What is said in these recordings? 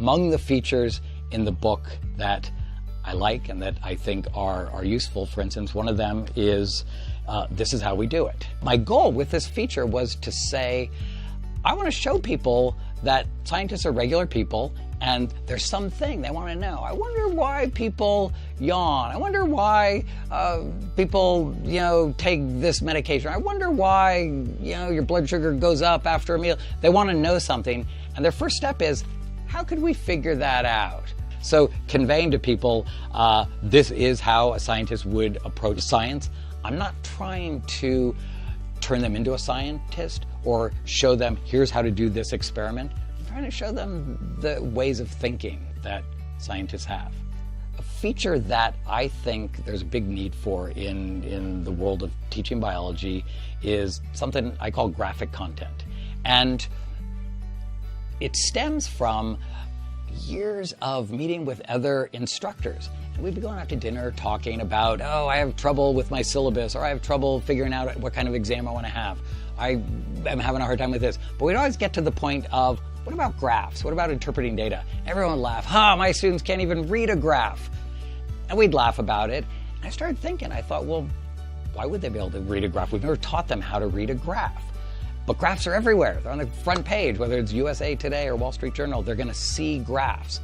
Among the features in the book that I like and that I think are useful, for instance, one of them is this is how we do it. My goal with this feature was to say, I want to show people that scientists are regular people and there's something they want to know. I wonder why people yawn. I wonder why people, take this medication. I wonder why, your blood sugar goes up after a meal. They want to know something. And their first step is, how could we figure that out? So conveying to people, this is how a scientist would approach science. I'm not trying to turn them into a scientist or show them, here's how to do this experiment. I'm trying to show them the ways of thinking that scientists have. A feature that I think there's a big need for in the world of teaching biology is something I call graphic content. And it stems from years of meeting with other instructors. And we'd be going out to dinner talking about, I have trouble with my syllabus, or I have trouble figuring out what kind of exam I want to have. I am having a hard time with this. But we'd always get to the point of, what about graphs? What about interpreting data? Everyone would laugh. My students can't even read a graph. And we'd laugh about it. And I started thinking, I thought, well, why would they be able to read a graph? We've never taught them how to read a graph. But graphs are everywhere. They're on the front page, whether it's USA Today or Wall Street Journal, they're going to see graphs.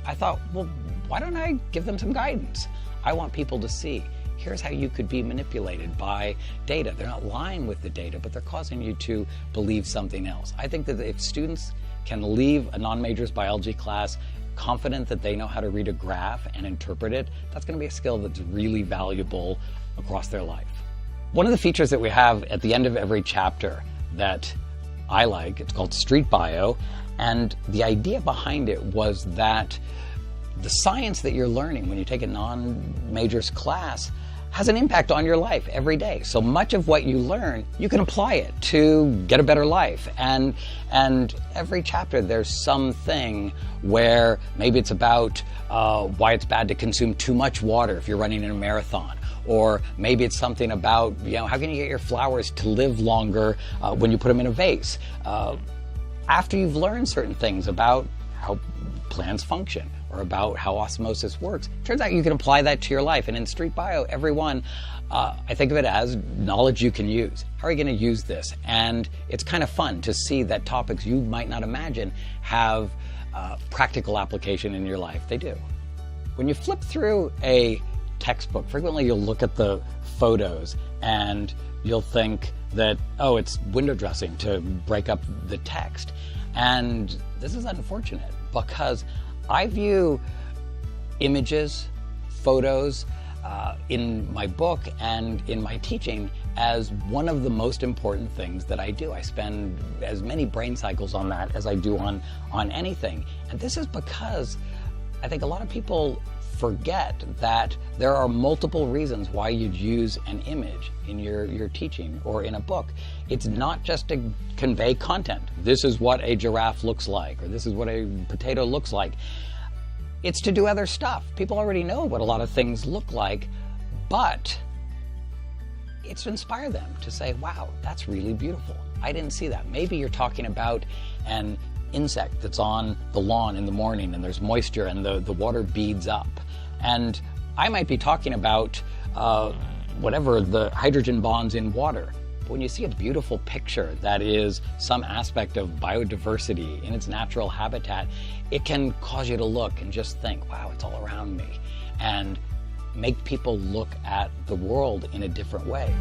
I thought, well, why don't I give them some guidance? I want people to see, here's how you could be manipulated by data. They're not lying with the data, but they're causing you to believe something else. I think that if students can leave a non-majors biology class confident that they know how to read a graph and interpret it, that's going to be a skill that's really valuable across their life. One of the features that we have at the end of every chapter that I like, it's called Street Bio, and the idea behind it was that the science that you're learning when you take a non-majors class has an impact on your life every day. So much of what you learn, you can apply it to get a better life. And every chapter there's something where maybe it's about why it's bad to consume too much water if you're running in a marathon. Or maybe it's something about, how can you get your flowers to live longer when you put them in a vase? After you've learned certain things about how plants function or about how osmosis works, turns out you can apply that to your life. And in Street Bio, everyone, I think of it as knowledge you can use. How are you going to use this? And it's kind of fun to see that topics you might not imagine have practical application in your life. They do. When you flip through a textbook, frequently you'll look at the photos and you'll think that, it's window dressing to break up the text. And this is unfortunate because I view images, photos, in my book and in my teaching as one of the most important things that I do. I spend as many brain cycles on that as I do on anything. And this is because I think a lot of people forget that there are multiple reasons why you'd use an image in your teaching or in a book. It's not just to convey content. This is what a giraffe looks like, or this is what a potato looks like. It's to do other stuff. People already know what a lot of things look like, but it's to inspire them to say, wow, that's really beautiful. I didn't see that. Maybe you're talking about an insect that's on the lawn in the morning and there's moisture and the water beads up. And I might be talking about whatever the hydrogen bonds in water. But when you see a beautiful picture that is some aspect of biodiversity in its natural habitat, it can cause you to look and just think, wow, it's all around me, and make people look at the world in a different way.